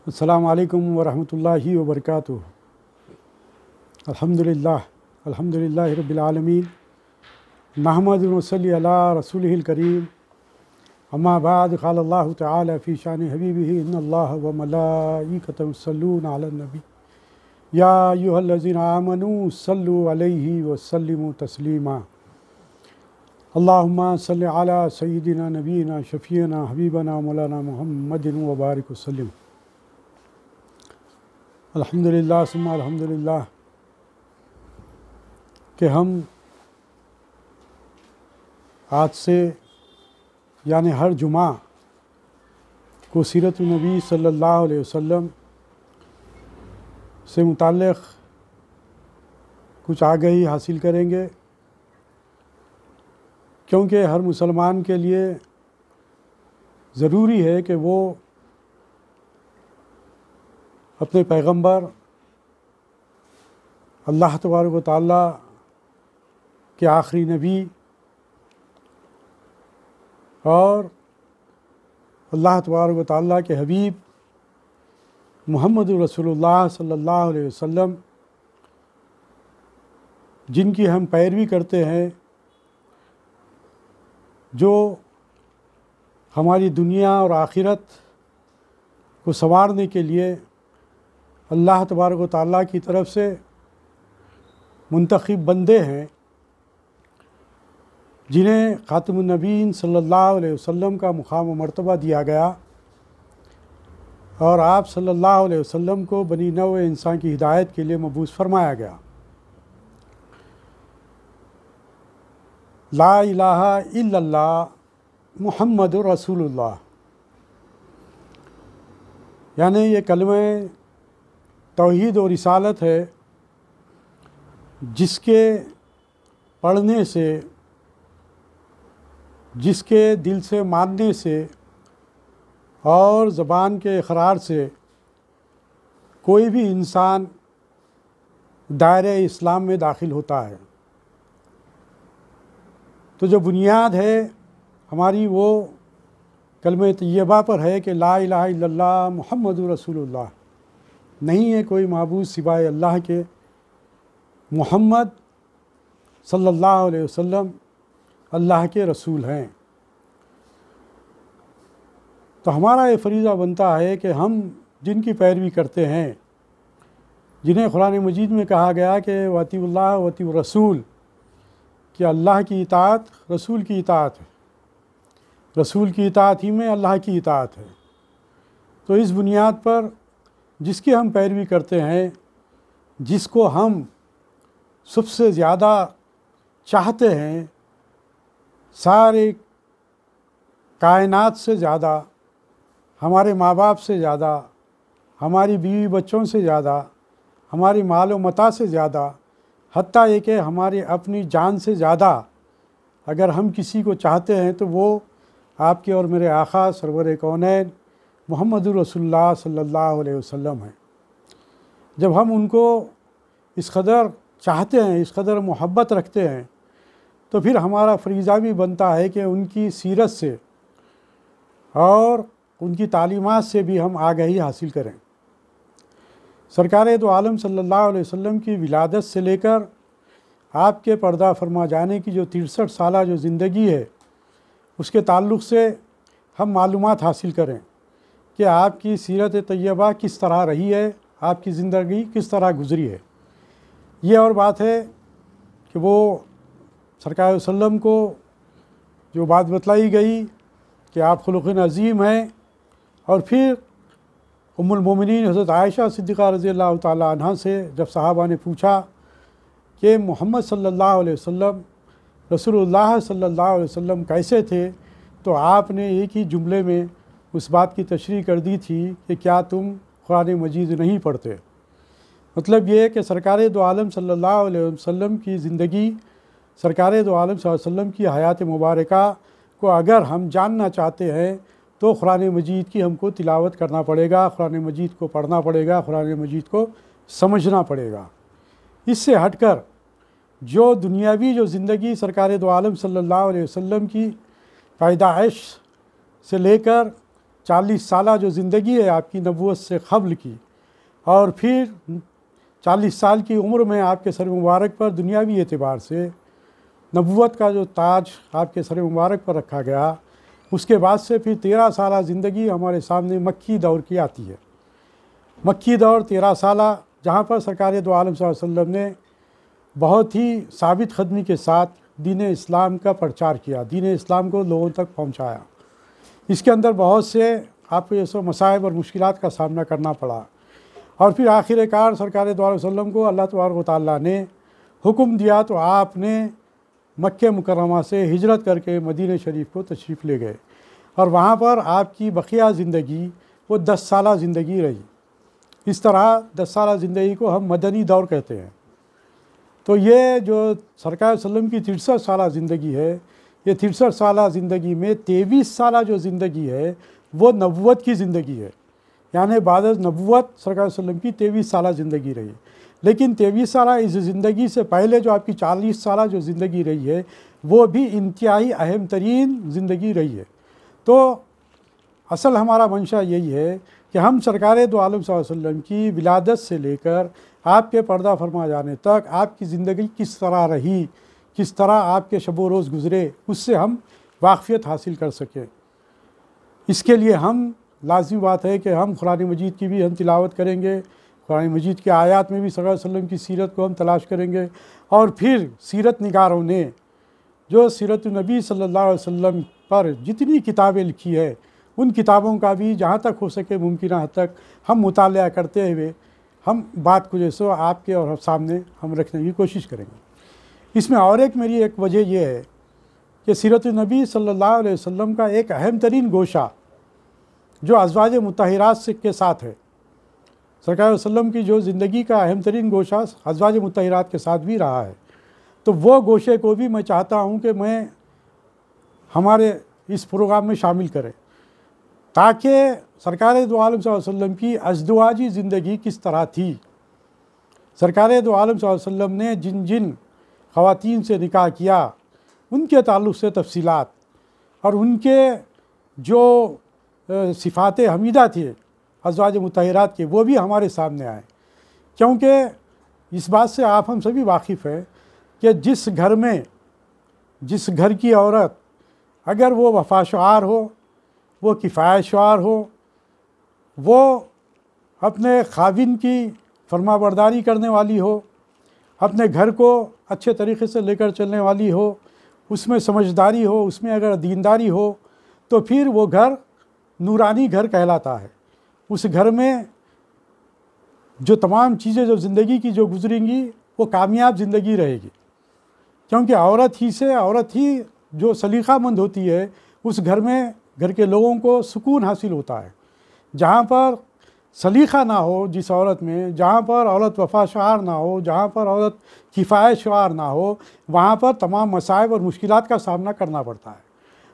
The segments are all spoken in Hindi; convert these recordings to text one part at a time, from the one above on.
अस्सलामु अलैकुम वरहमतुल्लाहि वबरकातुहू। अल्हम्दुलिल्लाहि रब्बिल आलमीन, नहमदु व नसल्ली अला रसूलिहिल करीम। अम्मा बाद, क़ाल अल्लाहु तआला फ़ी शानि हबीबिही इन्नल्लाह व मलाइकतहु युसल्लूना अलन नबी या अय्युहल्लज़ीना आमनू सल्लु अलैहि व सल्लिमू तस्लीमा। अल्लाहुम्मा सल्लि अला सय्यिदिना नबीना शफ़ीना हबीबना मौलाना मुहम्मदिन व बारिक वसल्लिम। अल्हम्दुलिल्लाह सुम्मा अल्हम्दुलिल्लाह कि हम आज से यानी हर जुमा को सीरत नबी सल्लल्लाहु अलैहि वसल्लम से मुताल्लिक़ कुछ आगाही हासिल करेंगे, क्योंकि हर मुसलमान के लिए ज़रूरी है कि वो अपने पैगंबर अल्लाह तबारक व तआला के आखिरी नबी और अल्लाह तबारक व तआला के हबीब मुहम्मद रसूलुल्लाह सल्लल्लाहु अलैहि वसल्लम जिनकी हम पैरवी करते हैं, जो हमारी दुनिया और आखिरत को संवारने के लिए अल्लाह तबारक व तआला की तरफ से मुंतखब बंदे हैं, जिन्हें ख़ातमुन नबीय्यीन सल्लल्लाहु अलैहि वसल्लम का मुक़ाम व मर्तबा दिया गया और आप सल्लल्लाहु अलैहि वसल्लम को बनी नौ इंसान की हिदायत के लिए मबूस फरमाया गया। ला इलाहा इल्लल्लाह मुहम्मदुर रसूलुल्लाह, यानी ये कलमे तौहीद और रिसालत है, जिसके पढ़ने से, जिसके दिल से मानने से और ज़बान के इक़रार से कोई भी इंसान दायरे इस्लाम में दाखिल होता है। तो जो बुनियाद है हमारी वो कलमे तैयबा पर है कि ला इलाहा इल्लल्लाह मुहम्मदुर रसूलुल्लाह, नहीं है कोई माबूद सिवाय अल्लाह के, मुहम्मद सल्लल्लाहु अलैहि वसल्लम अल्लाह के रसूल हैं। तो हमारा ये फ़रीज़ा बनता है कि हम जिनकी पैरवी करते हैं, जिन्हें कुरान मजीद में कहा गया कि वअतीउल्लाह वअतीउर रसूल, कि अल्लाह की इताअत रसूल की इताअत है, रसूल की इताअत ही में अल्लाह की इताअत है। तो इस बुनियाद पर जिसकी हम पैरवी करते हैं, जिसको हम सबसे ज़्यादा चाहते हैं, सारे कायनात से ज़्यादा, हमारे माँ बाप से ज़्यादा, हमारी बीवी बच्चों से ज़्यादा, हमारी माल व मता से ज़्यादा, हत्ता ये कि हमारी अपनी जान से ज़्यादा अगर हम किसी को चाहते हैं तो वो आपके और मेरे आका सरवर कौनैन मुहम्मदुर रसूलुल्लाह सल्लल्लाहु अलैहि वसल्लम हैं। जब हम उनको इस कदर चाहते हैं, इस कदर मोहब्बत रखते हैं, तो फिर हमारा फ़रीज़ा भी बनता है कि उनकी सीरत से और उनकी तालीमात से भी हम आगाही हासिल करें। सरकार दो आलम सल्लल्लाहु अलैहि वसल्लम की विलादत से लेकर आपके पर्दा फरमा जाने की जो 63 साला जो ज़िंदगी है, उसके ताल्लुक़ से हम मालूमात हासिल करें कि आपकी सीरत तैयबा किस तरह रही है, आपकी ज़िंदगी किस तरह गुज़री है। ये और बात है कि वो सरकार वसल्लम को जो बात बतलाई गई कि आप खुलुक़िन अज़ीम हैं, और फिर उम्मुल मोमिनीन हज़रत आयशा सिद्दीक़ा रज़ियल्लाहु ताला अन्हा से जब सहाबा ने पूछा कि मोहम्मद सल्लल्लाहु अलैहि वसल्लम रसूलुल्लाह सल्लल्लाहु अलैहि वसल्लम कैसे थे, तो आपने एक ही जुमले में उस बात की तशरीह कर दी थी कि क्या तुम कुरान मजीद नहीं पढ़ते। मतलब ये कि सरकार दो आलम सल्लल्लाहु अलैहि वसल्लम की ज़िंदगी, सरकार दो आलम सल्लल्लाहु अलैहि वसल्लम की हयात मुबारका को अगर हम जानना चाहते हैं तो कुरान मजीद की हमको तिलावत करना पड़ेगा, कुरान मजीद को पढ़ना पड़ेगा, कुरान मजीद को समझना पड़ेगा। इससे हटकर जो दुनियावी जो ज़िंदगी सरकार दो आलम सल्लल्लाहु अलैहि वसल्लम की पैदाइश से लेकर 40 साल जो ज़िंदगी है आपकी नबूवत से क़ब्ल की, और फिर 40 साल की उम्र में आपके सर मुबारक पर दुनियावी एतबार से नबूवत का जो ताज आपके सर मुबारक पर रखा गया, उसके बाद से फिर 13 साल ज़िंदगी हमारे सामने मक्की दौर की आती है। मक्की दौर 13 साल, जहाँ पर सरकार दो आलम सल्लल्लाहु अलैहि वसल्लम ने बहुत ही साबित ख़दमी के साथ दीन इस्लाम का प्रचार किया, दीन इस्लाम को लोगों तक पहुँचाया। इसके अंदर बहुत से आपको ये सब मसाइब और मुश्किलात का सामना करना पड़ा, और फिर आखिरकार सरकार दो आलम वसल्लम को अल्लाह तबारक व तआला ने हुक्म दिया, तो आपने मक्के मुकर्रमा से हिजरत करके मदीने शरीफ को तशरीफ़ ले गए, और वहाँ पर आपकी बकिया ज़िंदगी वो 10 साल ज़िंदगी रही। इस तरह 10 साल ज़िंदगी को हम मदनी दौर कहते हैं। तो ये जो सरकार वसल्लम की 63 साल ज़िंदगी है, ये 63 साल ज़िंदगी में 23 साल जो ज़िंदगी है वो नबूवत की ज़िंदगी है, यानी बाद नबूवत सरकार वसल्लम की 23 साल ज़िंदगी रही। लेकिन 23 साल इस ज़िंदगी से पहले जो आपकी 40 साल जो ज़िंदगी रही है वो भी इंतहाई अहम तरीन ज़िंदगी रही है। तो असल हमारा मंशा यही है कि हम सरकार दो आलम सल्लल्लाहु अलैहि वसल्लम की विलादत से लेकर आपके पर्दा फरमा जाने तक आपकी ज़िंदगी किस तरह रही, किस तरह आपके शब व रोज़ गुज़रे, उससे हम वाक़फ़ियत हासिल कर सकें। इसके लिए हम लाज़मी बात है कि हम कुरान मजीद की भी हम तिलावत करेंगे, कुरान मजीद के आयात में भी सल्लल्लाहु अलैहि वसल्लम की सीरत को हम तलाश करेंगे, और फिर सीरत निगारों ने जो सीरत नबी सल्लल्लाहु अलैहि वसल्लम पर जितनी किताबें लिखी है उन किताबों का भी जहाँ तक हो सके मुमकिन हद तक हम मुताला करते हुए हम बात को जैसो आपके और सामने हम रखने की कोशिश करेंगे। इसमें और एक मेरी एक वजह यह है कि सीरत नबी सल्लल्लाहु अलैहि वसल्लम का एक अहम तरीन गोशा जो अज़वाज मुत्तहिरात से के साथ है, सरकार वसल्लम की जो ज़िंदगी का अहम तरीन गोशा अज़वाज मुत्तहिरात के साथ भी रहा है, तो वो गोशे को भी मैं चाहता हूँ कि मैं हमारे इस प्रोग्राम में शामिल करें, ताकि सरकार दो आलम सल्लल्लाहु अलैहि वसल्लम की अज़दवाजी ज़िंदगी किस तरह थी, सरकार दो आलम सल्लल्लाहु अलैहि वसल्लम ने जिन जिन ख़वातीन से निकाह किया उनके ताल्लुक़ से तफसीलात और उनके जो सिफ़ात हमीदा थे अज़वाज मुत्तहिरात के, वो भी हमारे सामने आए। क्योंकि इस बात से आप हम सभी वाकिफ़ हैं कि जिस घर में जिस घर की औरत अगर वो वफ़ाशुआर हो, वो किफ़ायतशुआर हो, वो अपने खाविन की फरमाबरदारी करने वाली हो, अपने घर को अच्छे तरीक़े से लेकर चलने वाली हो, उसमें समझदारी हो, उसमें अगर दीनदारी हो, तो फिर वो घर नूरानी घर कहलाता है। उस घर में जो तमाम चीज़ें जो ज़िंदगी की जो गुजरेंगी वो कामयाब ज़िंदगी रहेगी, क्योंकि औरत ही जो सलीक़ामंद होती है उस घर में घर के लोगों को सुकून हासिल होता है। जहाँ पर सलीक़ा ना हो जिस औरत में, जहाँ पर औरत वफ़ाशुआर ना हो, जहाँ पर औरत किफ़ायतशुआर ना हो, वहाँ पर तमाम मसाइब और मुश्किलात का सामना करना पड़ता है।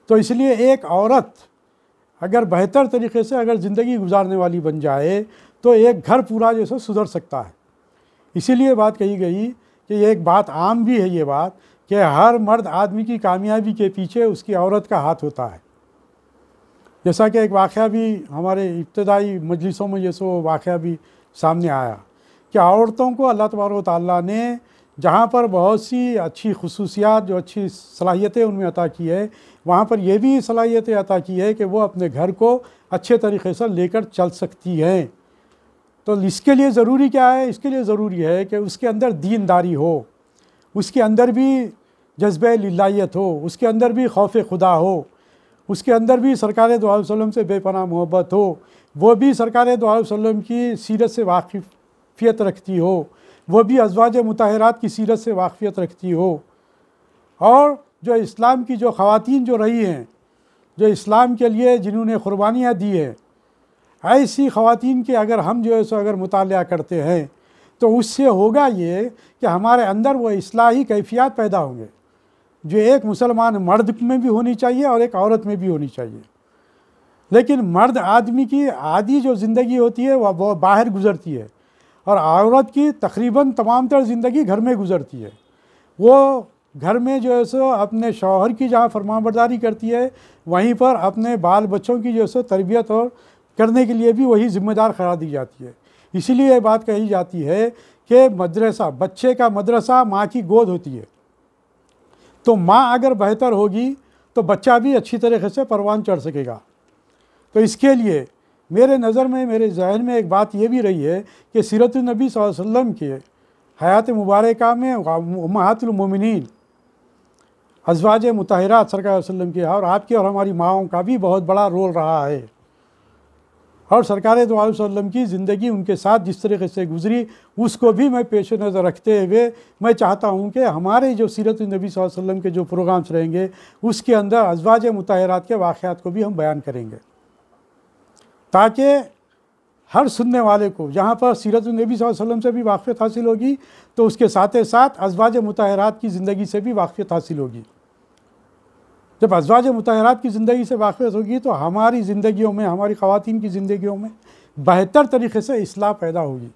तो इसलिए एक औरत अगर बेहतर तरीक़े से अगर ज़िंदगी गुजारने वाली बन जाए तो एक घर पूरा जैसे सुधर सकता है। इसीलिए बात कही गई कि ये एक बात आम भी है, ये बात कि हर मर्द आदमी की कामयाबी के पीछे उसकी औरत का हाथ होता है। जैसा कि एक वाक़या भी हमारे इब्तदाई मजलिसों में जैसे वो वाक़या भी सामने आया कि औरतों को अल्लाह तबारक व तआला ने जहाँ पर बहुत सी अच्छी खुसूसियात जो अच्छी सलाहियतें उनमें अता की है, वहाँ पर यह भी सलाहियतें अता की है कि वो अपने घर को अच्छे तरीक़े से लेकर चल सकती हैं। तो इसके लिए ज़रूरी क्या है? इसके लिए ज़रूरी है कि उसके अंदर दीनदारी हो, उसके अंदर भी जज्बे लिल्लाहियत हो, उसके अंदर भी खौफ खुदा हो, उसके अंदर भी सरकार दो आलम वसल्लम से बेपनाह मोहब्बत हो, वो भी सरकार दो आलम वसल्लम की सीरत से वाक़िफ़ियत रखती हो, वो भी अज़वाज मुत्तहिरात की सीरत से वाक़िफ़ियत रखती हो, और जो इस्लाम की जो ख़वातीन जो रही हैं, जो इस्लाम के लिए जिन्होंने क़ुरबानियाँ दी हैं, ऐसी ख़वातीन के अगर हम जो है सो अगर मुतालिया करते हैं तो उससे होगा ये कि हमारे अंदर वो इस्लाही कैफ़ियत पैदा होंगे जो एक मुसलमान मर्द में भी होनी चाहिए और एक औरत में भी होनी चाहिए। लेकिन मर्द आदमी की आधी जो ज़िंदगी होती है वह बाहर गुज़रती है, और औरत की तकरीबन तमाम तर ज़िंदगी घर में गुज़रती है। वो घर में जो है सो अपने शौहर की जहाँ फरमाबरदारी करती है, वहीं पर अपने बाल बच्चों की जो है सो तरबियत और करने के लिए भी वही ज़िम्मेदार करार दी जाती है। इसीलिए ये बात कही जाती है कि मदरसा, बच्चे का मदरसा माँ की गोद होती है। तो माँ अगर बेहतर होगी तो बच्चा भी अच्छी तरीके से परवान चढ़ सकेगा। तो इसके लिए मेरे नज़र में, मेरे जहन में एक बात ये भी रही है कि सीरतुन नबी सल्लल्लाहु अलैहि वसल्लम के हयात मुबारका में उम्महातुल मोमिनीन अज़वाज मुतहरात सरकार वसल्लम की और आपकी और हमारी माओं का भी बहुत बड़ा रोल रहा है। और सरकार दो आलम वसल्लम की ज़िंदगी उनके साथ जिस तरीके से गुज़री, उसको भी मैं पेश नज़र रखते हुए मैं चाहता हूँ कि हमारे जो सीरत नबी सल्लल्लाहु अलैहि वसल्लम के जो प्रोग्राम्स रहेंगे उसके अंदर अज़वाज मुतहरात के वाक़यात को भी हम बयान करेंगे, ताकि हर सुनने वाले को जहाँ पर सीरत नबी सल्लल्लाहु अलैहि वसल्लम से भी वाक़फ़ियत हासिल होगी, तो उसके साथ ही साथ अज़वाज मुतहरात की ज़िंदगी से भी वाक़फ़ियत हासिल होगी। जब अज़वाज मुतहरात की ज़िंदगी से वाक़फ़ियत होगी तो हमारी ज़िंदगियों में, हमारी ख़वातीन की ज़िंदगियों में बेहतर तरीक़े से इस्लाह पैदा होगी।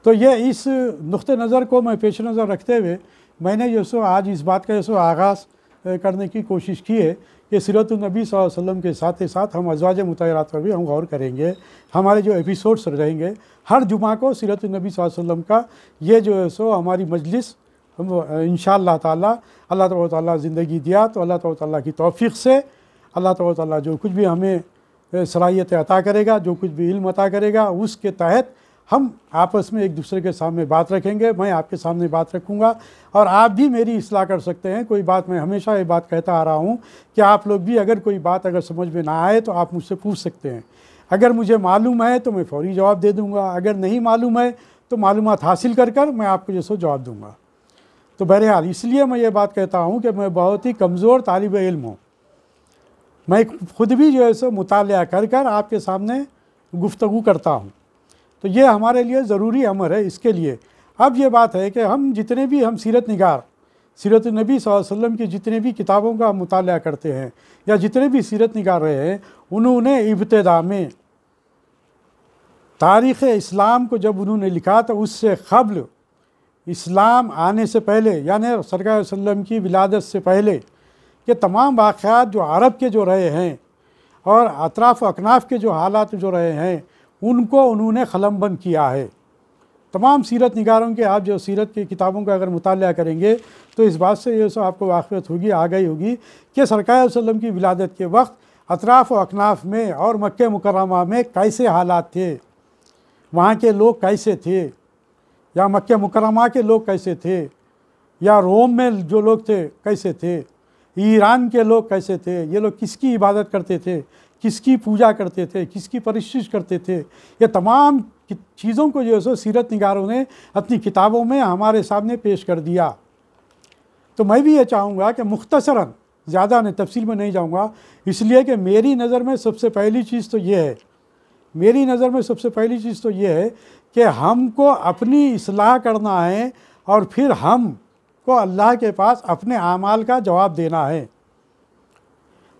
तो ये इस नुक़्ते नज़र को मैं पेश नज़र रखते हुए मैंने जो सो आज इस बात का जो सो आगाज़ करने की कोशिश की है कि सीरत नबी सल्लल्लाहु अलैहि वसल्लम के साथ ही साथ हम अज़वाज मुतहरात पर भी हम गौर करेंगे। हमारे जो एपिसोड्स रहेंगे हर जुमा को सीरत नबी सल्लल्लाहु अलैहि वसल्लम का ये जो है सो हमारी मजलिस हम इंशाअल्लाह ताला, अल्लाह तबारक व तआला ज़िंदगी दिया तो अल्लाह तबारक व तआला की तौफ़ीक़ से अल्लाह तबारक व तआला जो कुछ भी हमें सलाहियत अता करेगा, जो कुछ भी इल्म अता करेगा, उसके तहत हम आपस में एक दूसरे के सामने बात रखेंगे। मैं आपके सामने बात रखूँगा और आप भी मेरी इस्लाह कर सकते हैं। कोई बात, मैं हमेशा ये बात कहता आ रहा हूँ कि आप लोग भी अगर कोई बात अगर समझ में ना आए तो आप मुझसे पूछ सकते हैं। अगर मुझे मालूम है तो मैं फ़ौरी जवाब दे दूँगा, अगर नहीं मालूम है तो मालूमात हासिल कर कर मैं आपको जैसे जवाब दूँगा। तो बहरहाल इसलिए मैं ये बात कहता हूँ कि मैं बहुत ही कमज़ोर तालिब इल्म हूँ। मैं ख़ुद भी जो है सो मुतालिया कर कर आपके सामने गुफ्तगू करता हूँ। तो ये हमारे लिए ज़रूरी अमर है। इसके लिए अब ये बात है कि हम जितने भी हम सीरत निगार, सीरत नबी सल्लल्लाहु अलैहि वसल्लम की जितने भी किताबों का मुतालिया करते हैं या जितने भी सीरत निगार रहे हैं, उन्होंने इब्तिदा में तारीख़ इस्लाम को जब उन्होंने लिखा तो उससे क़ब्ल इस्लाम आने से पहले, यानी सरकार वसल्लम की विलादत से पहले के तमाम वाक़यात जो अरब के जो रहे हैं और अतराफ़ अकनाफ़ के जो हालात जो रहे हैं, उनको उन्होंने क़लमबंद किया है। तमाम सीरत निगारों के आप जो सीरत की किताबों का अगर मुतालिया करेंगे तो इस बात से ये सो आपको वाक़फ़ियत होगी, आगाही होगी कि सरकार वसल्लम की विलादत के वक्त अतराफ़ अकनाफ़ में और मक्के मुकर्रमा में कैसे हालात थे, वहाँ के लोग कैसे थे, या मक्के मुकर्रमा के लोग कैसे थे, या रोम में जो लोग थे कैसे थे, ईरान के लोग कैसे थे, ये लोग किसकी इबादत करते थे, किसकी पूजा करते थे, किसकी परिशिश करते थे, ये तमाम चीज़ों को जो है सो सीरत निगारों ने अपनी किताबों में हमारे सामने पेश कर दिया। तो मैं भी ये चाहूँगा कि मुख्तसरन, ज़्यादा नहीं, तफसील में नहीं जाऊँगा, इसलिए कि मेरी नज़र में सबसे पहली चीज़ तो ये है, मेरी नज़र में सबसे पहली चीज़ तो ये है कि हमको अपनी इस्लाह करना है और फिर हम को अल्लाह के पास अपने आमाल का जवाब देना है।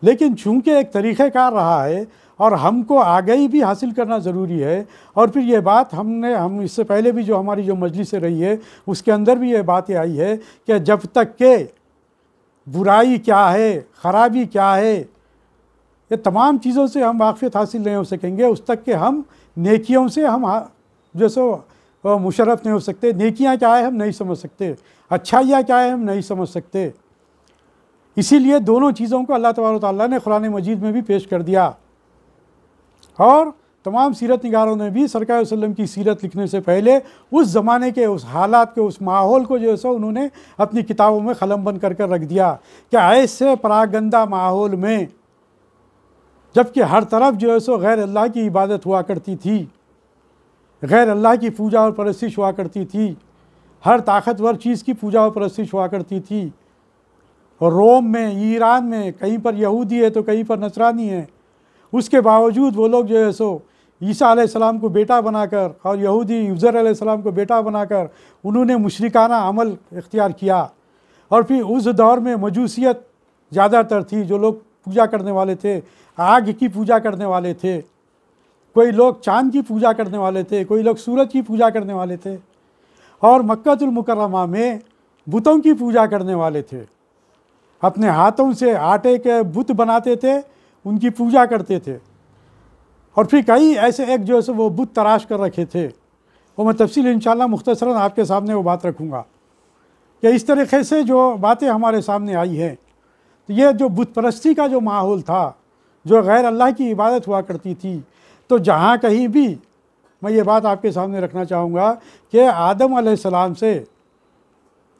लेकिन चूँकि एक तरीक़ेकार रहा है और हमको आगाही भी हासिल करना ज़रूरी है, और फिर ये बात हम इससे पहले भी जो हमारी जो मजलिस रही है उसके अंदर भी ये बात आई है कि जब तक के बुराई क्या है, ख़राबी क्या है, ये तमाम चीज़ों से हम वाक़फ़ियत हासिल नहीं हो सकेंगे, उस तक के हम नेकियों से हम जो सो मुशर्रफ़ नहीं हो सकते। नेकियां क्या है हम नहीं समझ सकते, अच्छाइयाँ क्या है हम नहीं समझ सकते। इसीलिए दोनों चीज़ों को अल्लाह तबारक व तआला ने कुरान मजीद में भी पेश कर दिया, और तमाम सीरत निगारों ने भी सरकार वसल्लम की सीरत लिखने से पहले उस ज़माने के उस हालात के उस माहौल को जो है सो उन्होंने अपनी किताबों में क़लमबंद कर कर रख दिया कि ऐसे परागंदा माहौल में, जबकि हर तरफ जो है सो गैर अल्लाह की इबादत हुआ करती थी, गैर अल्लाह की पूजा और परस्तिश हुआ करती थी, हर ताकतवर चीज़ की पूजा और परस्तिश हुआ करती थी, और रोम में, ईरान में कहीं पर यहूदी है तो कहीं पर नसरानी है, उसके बावजूद वो लोग जो है सो ईसा अलैहिस्सलाम को बेटा बनाकर और यहूदी यूज़र अलैहिस्सलाम को बेटा बनाकर उन्होंने मुशरिकाना अमल इख्तियार किया। और फिर उस दौर में मजूसियत ज़्यादातर थी, जो लोग पूजा करने वाले थे, आग की पूजा करने वाले थे, कोई लोग चाँद की पूजा करने वाले थे, कोई लोग सूरज की पूजा करने वाले थे। और मक्कातुल मुकर्रमा में बुतों की पूजा करने वाले थे, अपने हाथों से आटे के बुत बनाते थे, उनकी पूजा करते थे। और फिर कई ऐसे एक जो है वो बुत तराश कर रखे थे, वो मैं तफसील इंशाअल्लाह मुख्तसरन आपके सामने वो बात रखूँगा कि इस तरीक़े से जो बातें हमारे सामने आई हैं। तो ये जो बुत परस्ती का जो माहौल था, जो गैर अल्लाह की इबादत हुआ करती थी, तो जहाँ कहीं भी मैं ये बात आपके सामने रखना चाहूँगा कि आदम अलैहिस्सलाम से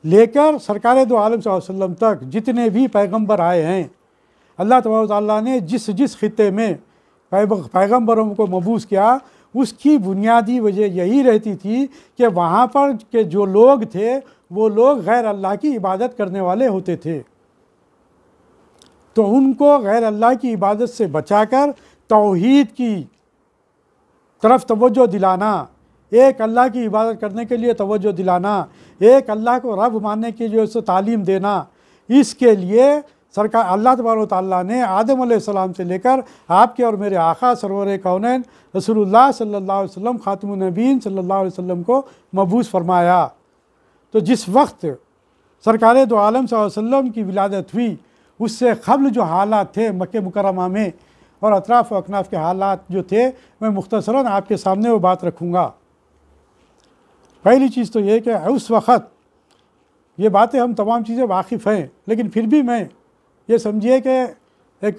लेकर सरकार दो आलम सल्लल्लाहु अलैहि वसल्लम तक जितने भी पैगंबर आए हैं, अल्लाह तबारक व तआला ने जिस जिस खित्ते में पैगंबरों को मबूस किया, उसकी बुनियादी वजह यही रहती थी कि वहाँ पर के जो लोग थे वो लोग गैर अल्लाह की इबादत करने वाले होते थे। तो उनको गैर अल्लाह की इबादत से बचाकर तौहीद की तरफ तवज्जो दिलाना, एक अल्लाह की इबादत करने के लिए तवज्जो दिलाना, एक अल्लाह को रब मानने की जो है तालीम देना, इसके लिए सरकार अल्लाह तबारक व तआला ने आदम अलैहिस्सलाम से लेकर आपके और मेरे आका सरवर कौनैन रसूलुल्लाह सल्लल्लाहु अलैहि वसल्लम खातमुन नबीन सल्लल्लाहु अलैहि वसल्लम को मबूस फरमाया। तो जिस वक्त सरकार दो आलम सल्लल्लाहु अलैहि वसल्लम की विलादत हुई, उससे क़ब्ल जो हालात थे मक्के मुकर्रमा में और अतराफ़ व अकनाफ़ के हालात जो थे, मैं मुख्तसरन आपके सामने वो बात रखूँगा। पहली चीज़ तो ये कि उस वक़्त ये बातें हम तमाम चीज़ें वाकिफ़ हैं, लेकिन फिर भी मैं ये समझिए कि एक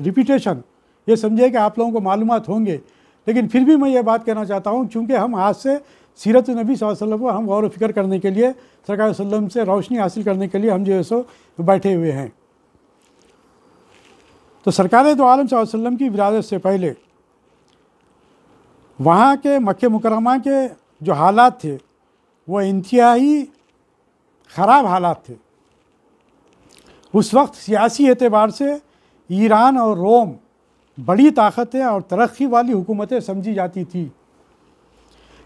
रिपीटेशन, ये समझिए कि आप लोगों को मालूमात होंगे, लेकिन फिर भी मैं ये बात कहना चाहता हूँ, चूँकि हम आज से सीरत नबी सल्लल्लाहु अलैहि वसल्लम को हम गौर व फ़िक्र करने के लिए, सरकार वसल्लम से रोशनी हासिल करने के लिए हम जो है सो बैठे हुए हैं। तो सरकार दो आलम सल्लल्लाहु अलैहि वसल्लम की विलादत से पहले वहाँ के मक्के मुकर्रमा के जो हालात थे वो इंतहाई ख़राब हालात थे। उस वक्त सियासी एतबार से ईरान और रोम बड़ी ताकतें और तरक्की वाली हुकूमतें समझी जाती थी।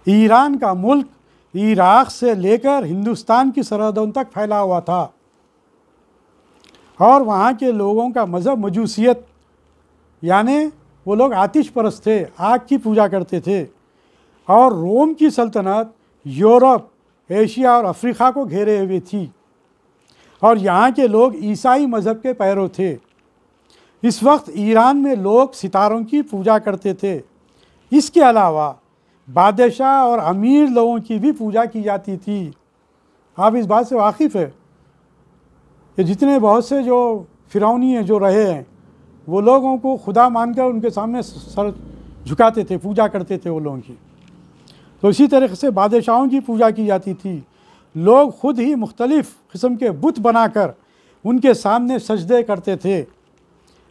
ईरान का मुल्क इराक़ से लेकर हिंदुस्तान की सरहदों तक फैला हुआ था और वहाँ के लोगों का मज़हब मजूसियत, यानी वो लोग आतिश परस्त थे, आग की पूजा करते थे। और रोम की सल्तनत यूरोप, एशिया और अफ्रीका को घेरे हुए थी और यहाँ के लोग ईसाई मज़हब के पैरों थे। इस वक्त ईरान में लोग सितारों की पूजा करते थे। इसके अलावा बादशाह और अमीर लोगों की भी पूजा की जाती थी। आप इस बात से वाकिफ़ है कि जितने बहुत से जो फ़िरौनी हैं जो रहे हैं, वो लोगों को खुदा मानकर उनके सामने सर झुकाते थे, पूजा करते थे वो लोगों की। तो इसी तरीके से बादशाहों की पूजा की जाती थी। लोग ख़ुद ही मुख्तलिफ़ किस्म के बुत बनाकर उनके सामने सजदे करते थे।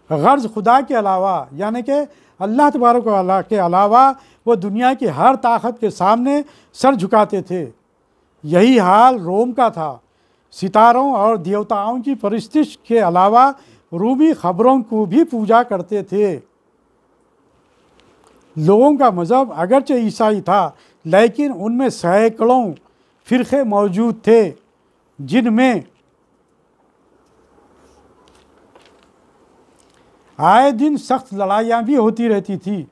गर्ज़ खुदा के अलावा, यानी कि अल्लाह तबारक व तआला के अलावा वो दुनिया की हर ताकत के सामने सर झुकाते थे। यही हाल रोम का था। सितारों और देवताओं की परिस्तिश के अलावा रूबी ख़बरों को भी पूजा करते थे। लोगों का मज़हब अगरचे ईसाई था, लेकिन उनमें सैकड़ों फ़िरक़े मौजूद थे, जिनमें आए दिन सख्त लड़ाइयाँ भी होती रहती थी।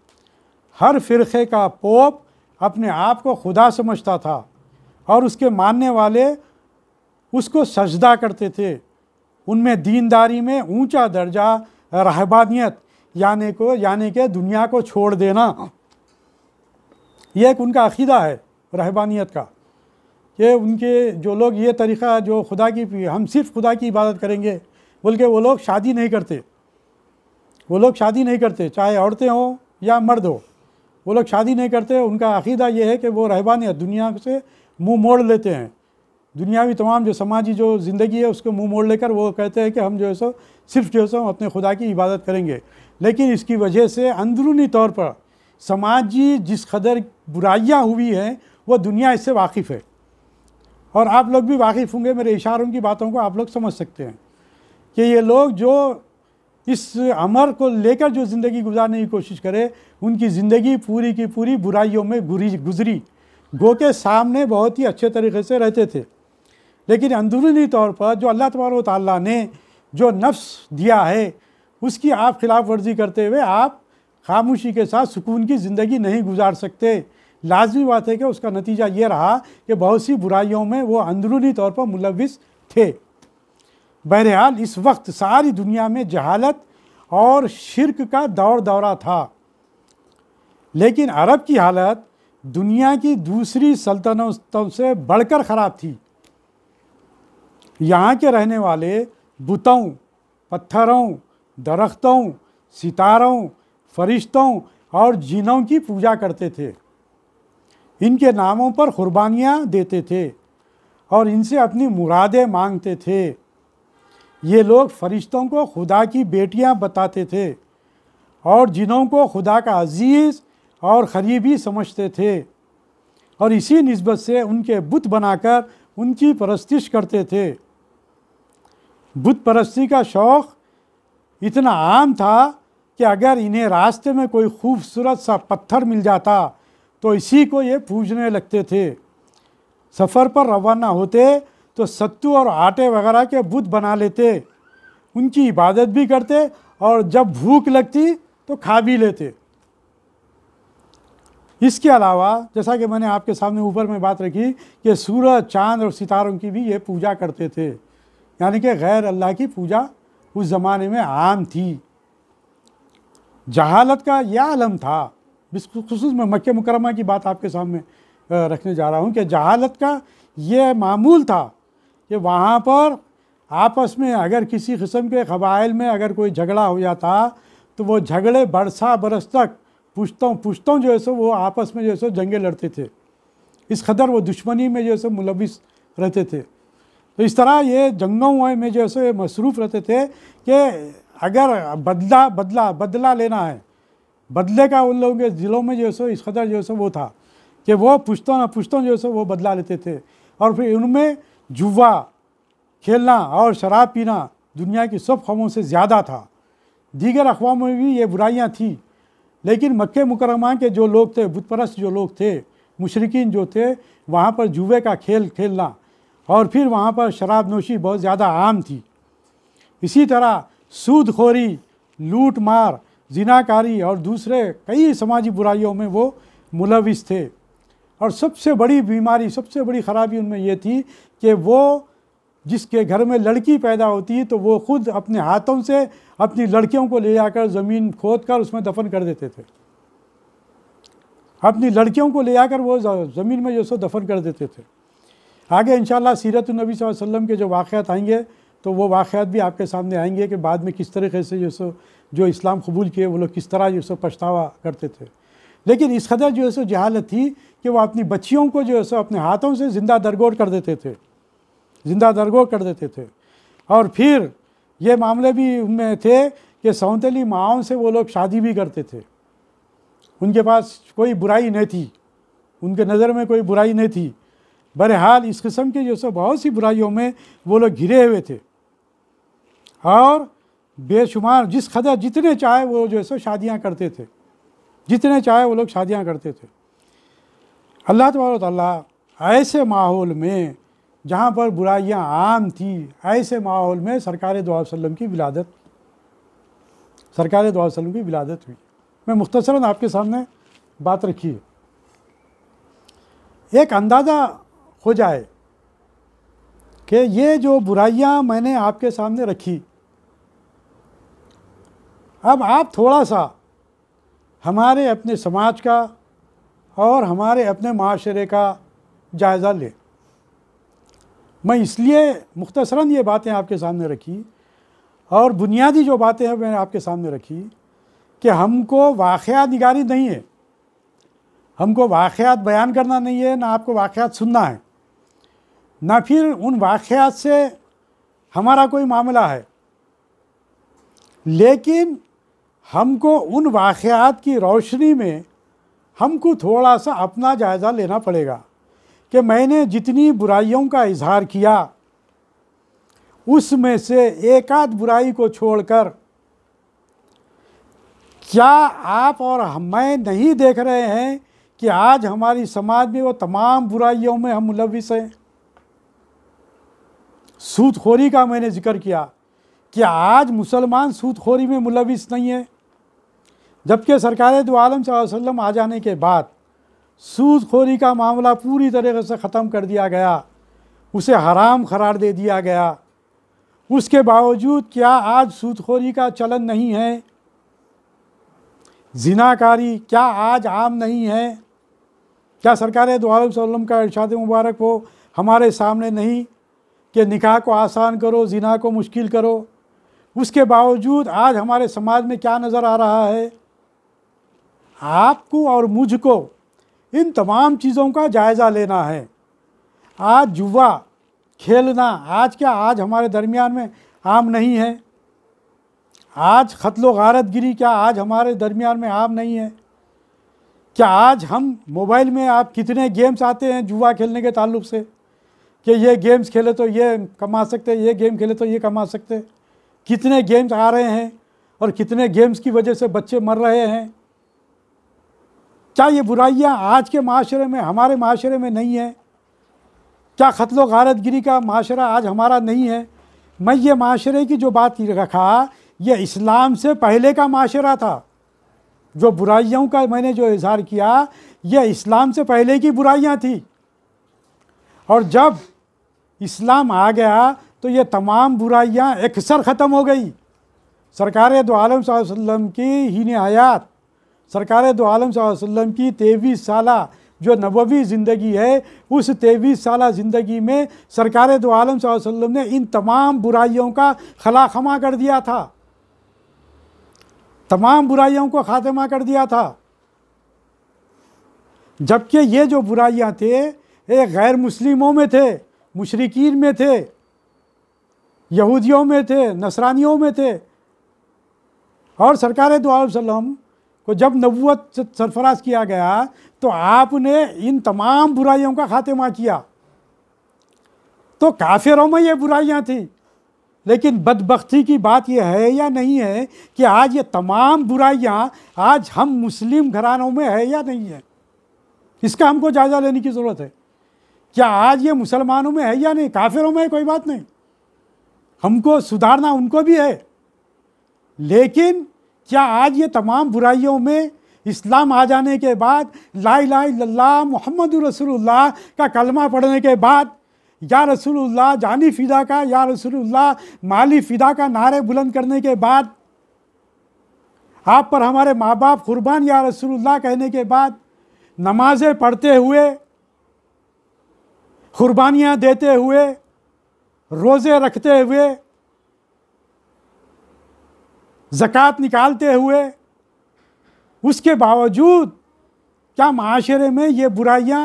हर फ़िरक़े का पोप अपने आप को खुदा समझता था और उसके मानने वाले उसको सजदा करते थे। उनमें दीनदारी में ऊंचा दर्जा रहबानियत, यानी कि दुनिया को छोड़ देना, यह एक उनका अक़ीदा है रहबानियत का, कि उनके जो लोग ये तरीक़ा जो खुदा की, हम सिर्फ़ खुदा की इबादत करेंगे, बल्कि वो लोग शादी नहीं करते। वो लोग शादी नहीं करते, चाहे औरतें हों या मर्द हो, वो लोग शादी नहीं करते। उनका अक़ीदा ये है कि वो रहबानियत, दुनिया से मुँह मोड़ लेते हैं। दुनियावी तमाम जो समाजी जो ज़िंदगी है उसको मुँह मोड़ लेकर वो कहते हैं कि हम जो है सो सिर्फ़ जो है सो अपने खुदा की इबादत करेंगे। लेकिन इसकी वजह से अंदरूनी तौर पर समाजी जिस कदर बुराइयाँ हुई हैं, वो दुनिया इससे वाकिफ़ है। और आप लोग भी वाकिफ़ होंगे, मेरे इशारों की बातों को आप लोग समझ सकते हैं कि ये लोग जो इस अमर को लेकर जो ज़िंदगी गुजारने की कोशिश करे, उनकी ज़िंदगी पूरी की पूरी बुराइयों में गुजरी। गो के सामने बहुत ही अच्छे तरीके से रहते थे, लेकिन अंदरूनी तौर पर जो अल्लाह तबारक व तआला ने जो नफ्स दिया है, उसकी आप खिलाफ वर्जी करते हुए आप खामोशी के साथ सुकून की ज़िंदगी नहीं गुजार सकते। लाजमी बात है कि उसका नतीजा ये रहा कि बहुत सी बुराइयों में वो अंदरूनी तौर पर मुलविस थे। बहरहाल इस वक्त सारी दुनिया में जहालत और शिर्क का दौर दौरा था, लेकिन अरब की हालत दुनिया की दूसरी सल्तनतों से बढ़कर ख़राब थी। यहाँ के रहने वाले बुतों, पत्थरों, दरख्तों, सितारों, फरिश्तों और जिनों की पूजा करते थे। इनके नामों पर कुर्बानियाँ देते थे और इनसे अपनी मुरादें मांगते थे। ये लोग फरिश्तों को खुदा की बेटियां बताते थे और जिनों को खुदा का अजीज़ और करीबी समझते थे, और इसी निस्बत से उनके बुत बनाकर उनकी परस्तिश करते थे। बुत परस्ती का शौक़ इतना आम था कि अगर इन्हें रास्ते में कोई खूबसूरत सा पत्थर मिल जाता तो इसी को ये पूजने लगते थे। सफ़र पर रवाना होते तो सत्तू और आटे वगैरह के बुत बना लेते, उनकी इबादत भी करते और जब भूख लगती तो खा भी लेते। इसके अलावा जैसा कि मैंने आपके सामने ऊपर में बात रखी कि सूरज, चाँद और सितारों की भी ये पूजा करते थे, यानी कि गैर अल्लाह की पूजा उस ज़माने में आम थी। जहालत का यह आलम था, बिलखुसूस मैं मक्के मुकरमा की बात आपके सामने रखने जा रहा हूँ कि जहालत का ये मामूल था कि वहाँ पर आपस में अगर किसी किस्म के कबाइल में अगर कोई झगड़ा हो जाता तो वो झगड़े बरसा बरस तक पुश्तों जो है सो वो आपस में जो है सो जंगे लड़ते थे। इस कदर वो दुश्मनी में जो है सो मुलविस रहते थे। तो इस तरह ये जंगों में जो है सो मसरूफ़ रहते थे कि अगर बदला लेना है, बदले का उन लोगों के दिलों में जो है सो इस कदर जो है सो वो था कि वो पुश्तों जो है सो वो बदला लेते थे। और फिर उनमें जुआ खेलना और शराब पीना दुनिया की सब कौमों से ज़्यादा था। दीगर अक़वाम में भी ये बुराइयाँ थी, लेकिन मक्के मुकरमा के जो लोग थे, बुतपरस्त जो लोग थे, मुशरिकीन जो थे, वहाँ पर जुए का खेल खेलना और फिर वहाँ पर शराब नोशी बहुत ज़्यादा आम थी। इसी तरह सूदखोरी, लूट मार, जिनाकारी और दूसरे कई समाजी बुराइयों में वो मुलविस थे। और सबसे बड़ी बीमारी, सबसे बड़ी ख़राबी उनमें ये थी कि वो जिसके घर में लड़की पैदा होती तो वो ख़ुद अपने हाथों से अपनी लड़कियों को ले जाकर ज़मीन खोद कर उसमें दफन कर देते थे। अपनी लड़कियों को ले जाकर वो ज़मीन में जो सो दफन कर देते थे। आगे इंशाअल्लाह सीरत नबी सल्लल्लाहु अलैहि वसल्लम के जो वाक़यात आएंगे तो वो वाक़यात भी आपके सामने आएंगे कि बाद में किस तरीके से जो इस्लाम कबूल किए वो लोग किस तरह जो सो पछतावा करते थे। लेकिन इस कदर जो है सो जहालत थी कि वो अपनी बच्चियों को जो है सो अपने हाथों से ज़िंदा दरगोर कर देते थे। और फिर ये मामले भी उनमें थे कि सौतेली माओं से वो लोग शादी भी करते थे। उनके पास कोई बुराई नहीं थी, उनके नज़र में कोई बुराई नहीं थी। बहरहाल इस किस्म की जो सो बहुत सी बुराइयों में वो लोग घिरे हुए थे और बेशुमार जिस कदर जितने चाहे वो जो है सो शादियाँ करते थे, जितने चाहे वो लोग शादियाँ करते थे। अल्लाह तबारक व तआला ऐसे माहौल में जहाँ पर बुराइयाँ आम थी, ऐसे माहौल में सरकार दो वसल्लम की विलादत हुई। मैं मुख्तसरन आपके सामने बात रखी है, एक अंदाज़ा हो जाए कि ये जो बुराइयाँ मैंने आपके सामने रखी, अब आप थोड़ा सा हमारे अपने समाज का और हमारे अपने माशरे का जायज़ा लें। मैं इसलिए मुख्तसरन ये बातें आपके सामने रखी और बुनियादी जो बातें हैं मैंने आपके सामने रखी कि हमको वाक़यात निगारी नहीं है, हमको वाक़यात बयान करना नहीं है, ना आपको वाक़यात सुनना है, ना फिर उन वाक़यात से हमारा कोई मामला है। लेकिन हमको उन वाक़यात की रोशनी में हमको थोड़ा सा अपना जायज़ा लेना पड़ेगा कि मैंने जितनी बुराइयों का इजहार किया उसमें से एक आध बुराई को छोड़कर क्या आप और मैं नहीं देख रहे हैं कि आज हमारी समाज में वो तमाम बुराइयों में हम मुलविस हैं। सूदखोरी का मैंने जिक्र किया कि आज मुसलमान सूदखोरी में मुलविस नहीं है, जबकि सरकार दो आलम सल्लल्लाहु अलैहि वसल्लम आ जाने के बाद सूदखोरी का मामला पूरी तरह से ख़त्म कर दिया गया, उसे हराम करार दे दिया गया। उसके बावजूद क्या आज सूदखोरी का चलन नहीं है? जिनाकारी क्या आज आम नहीं है? क्या सरकार दो आलम सल्लम का इरशाद मुबारक हो हमारे सामने नहीं कि निकाह को आसान करो, जिना को मुश्किल करो? उसके बावजूद आज हमारे समाज में क्या नज़र आ रहा है? आपको और मुझको इन तमाम चीज़ों का जायज़ा लेना है। आज जुआ खेलना आज हमारे दरमियान में आम नहीं है? आज क़त्ल गारतगिरी क्या आज हमारे दरमियान में आम नहीं है? क्या आज हम मोबाइल में आप कितने गेम्स आते हैं जुआ खेलने के ताल्लुक़ से कि ये गेम्स खेले तो ये कमा सकते, ये गेम खेले तो ये कमा सकते? कितने गेम्स आ रहे हैं और कितने गेम्स की वजह से बच्चे मर रहे हैं? क्या ये बुराइयां आज के माशरे में, हमारे माशरे में नहीं है? क्या क़त्ल गारतगिरी का माशरा आज हमारा नहीं है? मैं ये माशरे की जो बात रखा, ये इस्लाम से पहले का माशरा था। जो बुराइयों का मैंने जो इज़हार किया, ये इस्लाम से पहले की बुराइयां थी, और जब इस्लाम आ गया तो ये तमाम बुराइयां अक्सर ख़त्म हो गई। सरकार दो आलम सल्लल्लाहु अलैहि वसल्लम की हीन हयात, सरकार दो आलम सल्लल्लाहु अलैहि वसल्लम की 23 साला जो नबवी ज़िंदगी है, उस 23 साला ज़िंदगी में सरकार दो आलम सल्लल्लाहु अलैहि वसल्लम ने इन तमाम बुराइयों का खला खमा कर दिया था, तमाम बुराइयों को ख़ात्मा कर दिया था। जबकि ये जो बुराइयां थे ये गैर मुस्लिमों में थे, मुशरिकीन में थे, यहूदियों में थे, नसरानियों में थे। और सरकार दो आलम सल्लम को जब नबूवत सरफराज किया गया तो आपने इन तमाम बुराइयों का खात्मा किया। तो काफिरों में ये बुराइयां थी, लेकिन बदबख्ती की बात यह है या नहीं है कि आज ये तमाम बुराइयां आज हम मुस्लिम घरानों में है या नहीं है? इसका हमको जायज़ा लेने की ज़रूरत है। क्या आज ये मुसलमानों में है या नहीं? काफिरों में है, कोई बात नहीं, हमको सुधारना उनको भी है, लेकिन क्या आज ये तमाम बुराइयों में इस्लाम आ जाने के बाद, ला इलाहा इल्लल्लाह मुहम्मदुर रसूलुल्लाह का कलमा पढ़ने के बाद, या रसूलुल्लाह जानी फ़िदा का, या रसूलुल्लाह माली फ़िदा का नारे बुलंद करने के बाद, आप पर हमारे माँ बाप कुर्बान या रसूलुल्लाह कहने के बाद, नमाज़ें पढ़ते हुए, कुर्बानियाँ देते हुए, रोज़े रखते हुए, ज़कात निकालते हुए, उसके बावजूद क्या माशरे में ये बुराइयां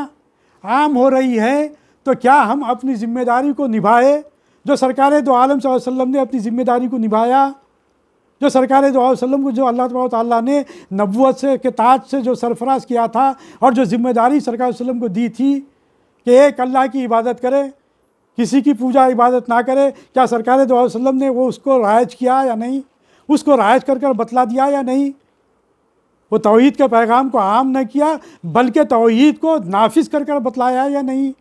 आम हो रही हैं? तो क्या हम अपनी ज़िम्मेदारी को निभाए जो सरकार दो आलम सल्लल्लाहु अलैहि वसल्लम ने अपनी ज़िम्मेदारी को निभाया, जो सरकार दो आलम वसल्लम को जो अल्लाह तबारक व तआला ने नबूवत से के ताज से जो सरफराज किया था और जो ज़िम्मेदारी सरकार वसल्लम को दी थी कि एक अल्लाह की इबादत करे, किसी की पूजा इबादत ना करे, क्या सरकार दो आलम वसल्लम ने वो उसको राइज किया या नहीं? उसको राइज कर बतला दिया या नहीं? वो तौहीद के पैगाम को आम न किया बल्कि तौहीद को नाफिज कर बतलाया या नहीं?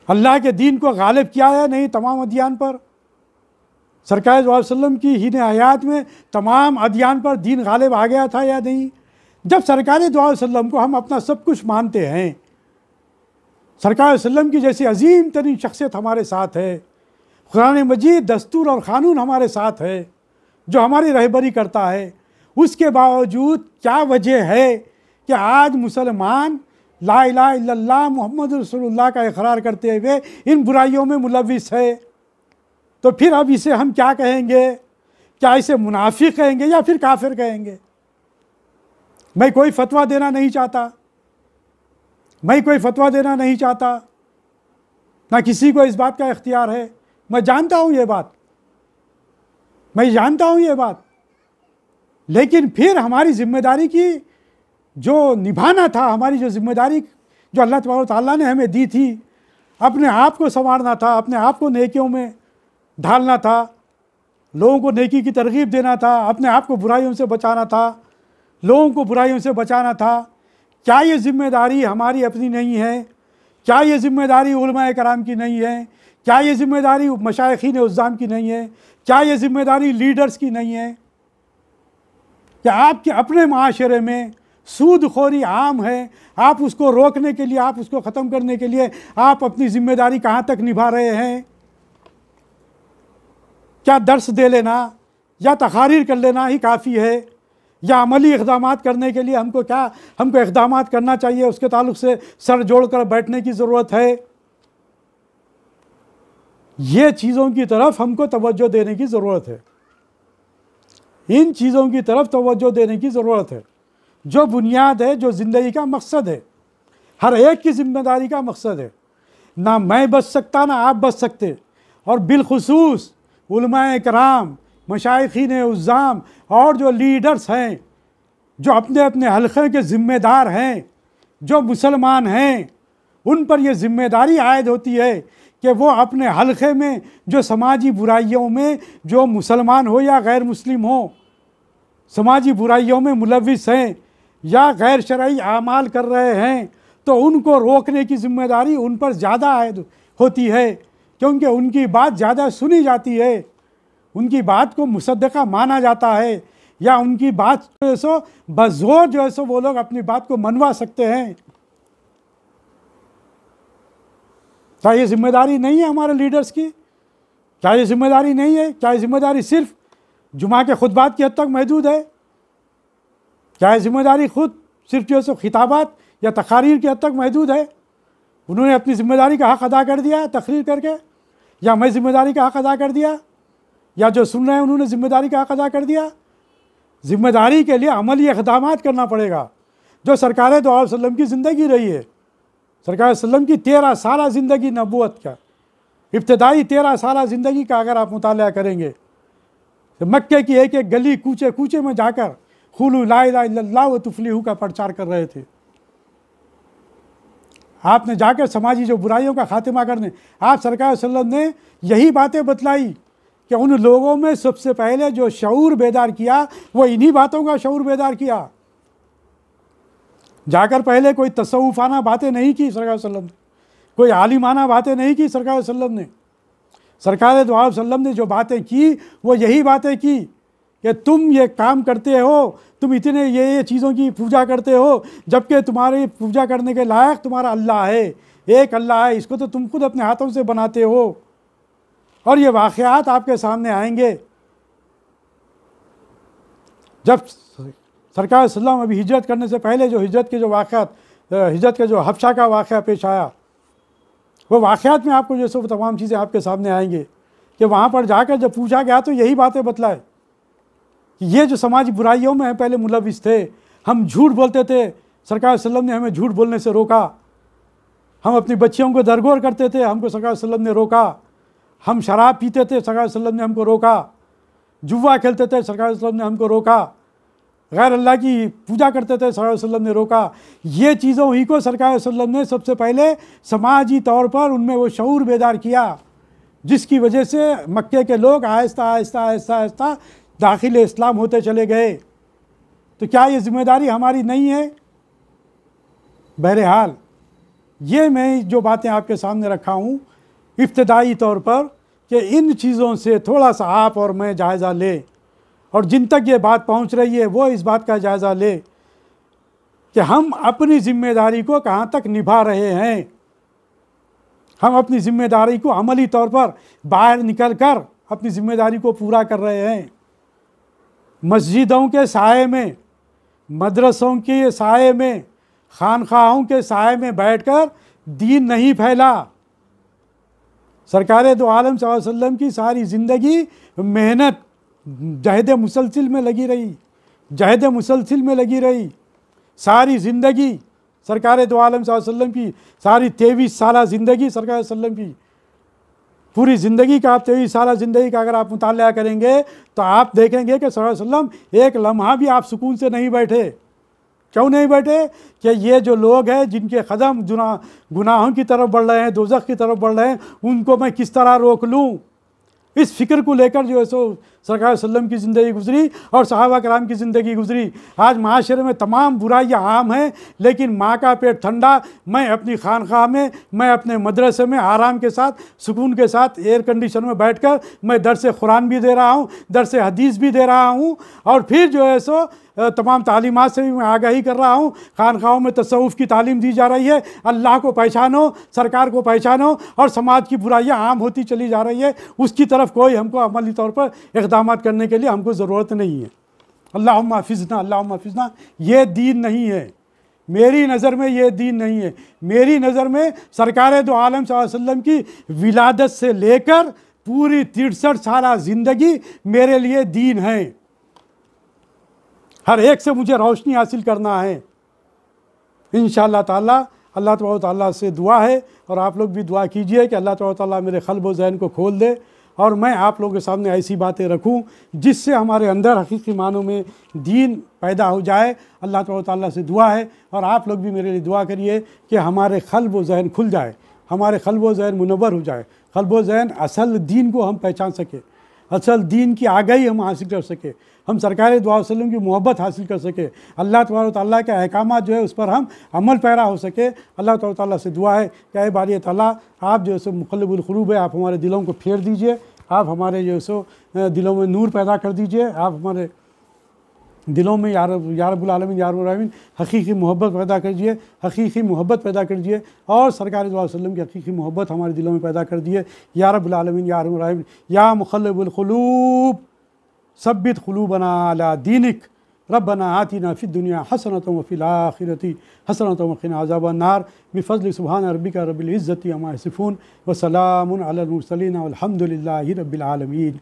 अल्लाह के दीन को गालिब किया या नहीं तमाम अदियान पर? सरकार वसल्लम की हीन हयात में तमाम अदियान पर दीन गालिब आ गया था या नहीं? जब सरकार वसल्लम को हम अपना सब कुछ मानते हैं, सरकार वसल्लम की जैसी अजीम तरीन शख्सियत हमारे साथ है, कुरान मजीद दस्तूर और क़ानून हमारे साथ है जो हमारी रहबरी करता है, उसके बावजूद क्या वजह है कि आज मुसलमान ला इलाहा इल्लल्लाह मुहम्मद रसूलुल्लाह का इकरार करते हुए इन बुराइयों में मुलविस है? तो फिर अब इसे हम क्या कहेंगे? क्या इसे मुनाफिक कहेंगे या फिर काफिर कहेंगे? मैं कोई फतवा देना नहीं चाहता, मैं कोई फतवा देना नहीं चाहता, ना किसी को इस बात का इख्तियार है। मैं जानता हूँ ये बात, मैं जानता हूँ ये बात, लेकिन फिर हमारी जिम्मेदारी की जो निभाना था, हमारी जो जिम्मेदारी जो अल्लाह तबारक व तआला ने हमें दी थी, अपने आप को संवारना था, अपने आप को नेकियों में ढालना था, लोगों को नेकी की तरगीब देना था, अपने आप को बुराइयों से बचाना था, लोगों को बुराइयों से बचाना था। क्या ये जिम्मेदारी हमारी अपनी नहीं है? क्या ये जिम्मेदारी उलमाए कराम की नहीं है? क्या ये जिम्मेदारी मशाइखीन उज़्ज़ाम की नहीं है? क्या ये जिम्मेदारी लीडर्स की नहीं है? क्या आपके अपने माशरे में सूदखोरी आम है। आप उसको रोकने के लिए, आप उसको ख़त्म करने के लिए आप अपनी जिम्मेदारी कहाँ तक निभा रहे हैं? क्या दर्स दे लेना या तकारीर कर लेना ही काफ़ी है, या अमली इक़दाम करने के लिए हमको इक़दाम करना चाहिए, उसके ताल्लुक़ से सर जोड़ कर बैठने की ज़रूरत है? ये चीज़ों की तरफ हमको तवज्जो देने की ज़रूरत है, इन चीज़ों की तरफ तवज्जो देने की ज़रूरत है, जो बुनियाद है, जो ज़िंदगी का मकसद है, हर एक की ज़िम्मेदारी का मकसद है। ना मैं बच सकता, ना आप बच सकते, और बिलखुसूस उलमाए कराम, मशाइखीन उज़्ज़ाम और जो लीडर्स हैं, जो अपने अपने हल्क़े के ज़िम्मेदार हैं, जो मुसलमान हैं, उन पर यह ज़िम्मेदारी आयद होती है कि वो अपने हल्क़े में जो समाजी बुराइयों में, जो मुसलमान हो या गैर मुस्लिम हो, समाजी बुराइयों में मुलविस हैं या गैर शरई आमाल कर रहे हैं, तो उनको रोकने की ज़िम्मेदारी उन पर ज़्यादा आयद होती है, क्योंकि उनकी बात ज़्यादा सुनी जाती है, उनकी बात को मुसद्दक़ा माना जाता है, या उनकी बात जो है सो बज़ोर जो है सो वो लोग अपनी बात को मनवा सकते हैं। क्या ये जिम्मेदारी नहीं है हमारे लीडर्स की? क्या ये जिम्मेदारी नहीं है? क्या ये जिम्मेदारी सिर्फ जुमा के खुतबात की हद तक महदूद है? क्या ये जिम्मेदारी खुद सिर्फ जो है सो खिताबात या तकारीर की हद तक महदूद है? उन्होंने अपनी ज़िम्मेदारी का हक़ अदा कर दिया तकरीर करके, या मैं ज़िम्मेदारी का हक़ अदा कर दिया, या जो सुन रहे हैं उन्होंने ज़िम्मेदारी का हक़ अदा कर दिया? ज़िम्मेदारी के लिए अमली इक़दाम करना पड़ेगा, जो सरकार दो अलैहि वसल्लम की ज़िंदगी रही है। सरकार वसल्लम की 13 साल ज़िंदगी नबूवत का, इब्तदाई 13 साल ज़िंदगी का अगर आप मुताला करेंगे, तो मक्के की एक एक गली कूचे कूचे में जाकर खुलू ला इलाहा इल्लल्लाह व तुफ्लिहू का प्रचार कर रहे थे। आपने जाकर समाजी जो बुराइयों का खात्मा करने, आप सरकार वसल्लम ने यही बातें बतलाई कि उन लोगों में सबसे पहले जो शऊर बेदार किया, वो इन्हीं बातों का शऊर बेदार किया। जाकर पहले कोई तसव्वुफ़ाना बातें नहीं की सरकार वसल्लम ने, कोई आलिमाना बातें नहीं की सरकार वसल्लम ने। सरकार दो अलैहि वसल्लम ने जो बातें की वो यही बातें की कि तुम ये काम करते हो, तुम इतने ये चीज़ों की पूजा करते हो, जबकि तुम्हारी पूजा करने के लायक तुम्हारा अल्लाह है, एक अल्लाह है, इसको तो तुम खुद अपने हाथों से बनाते हो। और ये वाक़यात आपके सामने आएंगे जब सरकार सल्लल्लाहु अभी हिजरत करने से पहले जो हिजरत के जो वाक़यात, हिजरत के जो हबशा का वाक़या पेश आया, वो वाक़यात में आपको जो सब तमाम चीज़ें आपके सामने आएंगे कि वहाँ पर जाकर जब पूछा गया तो यही बातें बतलाए कि ये जो समाजी बुराइयों में पहले मुलविस थे, हम झूठ बोलते थे, सरकार वसल्लम ने हमें झूठ बोलने से रोका, हम अपनी बच्चियों को दरगोर करते थे, हमको सरकार वसल्लम ने रोका, हम शराब पीते थे, सरकार वसल्लम ने हमको रोका, जुआ खेलते थे, सरकार वसल्लम ने हमको रोका, गैर अल्लाह की पूजा करते थे, सरकार वसल्लम ने रोका। ये चीज़ों ही को सरकार वसल्लम ने सबसे पहले समाजी तौर पर उनमें वो शऊर बेदार किया, जिसकी वजह से मक्के के लोग आहिस्ता आहिस्ता आहिस्ता आहिस्ता दाखिल इस्लाम होते चले गए। तो क्या ये ज़िम्मेदारी हमारी नहीं है? बहरहाल ये मैं जो बातें आपके सामने रखा हूँ इब्तदाई तौर पर, कि इन चीज़ों से थोड़ा सा आप और मैं जायज़ा लें, और जिन तक ये बात पहुंच रही है वो इस बात का जायज़ा ले कि हम अपनी ज़िम्मेदारी को कहाँ तक निभा रहे हैं, हम अपनी ज़िम्मेदारी को अमली तौर पर बाहर निकल कर अपनी ज़िम्मेदारी को पूरा कर रहे हैं। मस्जिदों के साए में, मदरसों के साए में, खानखाहों के साए में बैठकर दीन नहीं फैला। सरकार दो आलम सल्लल्लाहु अलैहि वसल्लम की सारी ज़िंदगी मेहनत जहद मुसलसिल में लगी रही, जहद मुसलसिल में लगी रही। सारी ज़िंदगी सरकार दो आलम सल्लल्लाहु अलैहि वसल्लम की सारी 23 साल ज़िंदगी, सरकार वसल्लम की पूरी ज़िंदगी का, आप 23 साल ज़िंदगी का अगर आप मुताला करेंगे तो आप देखेंगे कि सरकार वसल्लम एक लम्हा भी आप सुकून से नहीं बैठे। क्यों नहीं बैठे? कि ये जो लोग हैं जिनके कदम गुनाहों की तरफ बढ़ रहे हैं, दोज़ख की तरफ बढ़ रहे हैं, उनको मैं किस तरह रोक लूँ, इस फ़िक्र को लेकर जो है सो सरकार वसल्लम की ज़िंदगी गुजरी और सहाबा कराम की ज़िंदगी गुजरी। आज माशरे में तमाम बुराइयाँ आम हैं, लेकिन माँ का पेट ठंडा, मैं अपनी खानखाह में, मैं अपने मदरसे में आराम के साथ, सुकून के साथ, एयर कंडीशन में बैठकर मैं दर्स कुरान भी दे रहा हूँ, दर्स हदीस भी दे रहा हूँ, और फिर जो है सो तमाम तालीमात से भी मैं आगाही कर रहा हूँ। खानखाहों में तसव्वुफ़ की तालीम दी जा रही है, अल्लाह को पहचानो, सरकार को पहचानो, और समाज की बुराइयाँ आम होती चली जा रही है, उसकी तरफ कोई हमको अमली तौर पर इक़दाम करने के लिए हमको ज़रूरत नहीं है। अल्लाहुम्मा हफ़िज़ना, अल्लाहुम्मा हफ़िज़ना, ये दीन नहीं है, मेरी नज़र में ये दीन नहीं है। मेरी नज़र में सरकार दो आलम सल्लल्लाहु अलैहि वसल्लम की विलादत से लेकर पूरी 63 साल ज़िंदगी मेरे लिए दीन है। हर एक से मुझे रोशनी हासिल करना है इंशाअल्लाह ताला। अल्लाह तबारक ताला से दुआ है, और आप लोग भी दुआ कीजिए कि अल्लाह तबारक ताला मेरे क़ल्ब व ज़हन को खोल दे, और मैं आप लोगों के सामने ऐसी बातें रखूं जिससे हमारे अंदर हकीकी मानों में दीन पैदा हो जाए। अल्लाह तबारक ताला से दुआ है, और आप लोग भी मेरे लिए दुआ करिए कि हमारे क़ल्ब व ज़हन खुल जाए, हमारे क़ल्ब व ज़हन मुनव्वर हो जाए, क़ल्ब व ज़हन असल दीन को हम पहचान सके, असल दीन की आगाही हम हासिल कर सके, हम सरकार दो अलैहि वसल्लम की मोहब्बत हासिल कर सके, अल्लाह तबारक ताला के अहकामात जो है उस पर हम अमल पैरा हो सके। अल्लाह तबारक ताला से दुआ है कि ऐ बारी ताला, आप जो है सो मुक़ल्लिबुल क़ुलूब है, आप हमारे दिलों को फेर दीजिए, आप हमारे जो है सो दिलों में नूर पैदा कर दीजिए, आप हमारे दिलों में या रब्बुल आलमीन या रब्बुल आलमीन हकीकी मोहब्बत पैदा कीजिए, हकीकी मोहब्बत पैदा कर दीजिए, और सरकार दो अलैहि वसल्लम की हकीकी मोहब्बत हमारे दिलों में पैदा कर दिए। या रब्बुल आलमीन या रब्बुल आलमीन, या मुक़ल्लिबुल क़ुलूब सब्बित क़ुलूबना अला दीनिक, रब्बना आतिना फ़िद दुनिया हसनतम व फ़िल आखिरति हसनतम व क़िना अज़ाबन नार, बिफ़ज़्लि सुब्हान रब्बिका रब्बिल इज़्ज़ति अम्मा यसिफ़ून, व सलामुन अलल मुरसलीन वल्हम्दुलिल्लाहि रब्बिल आलमीन।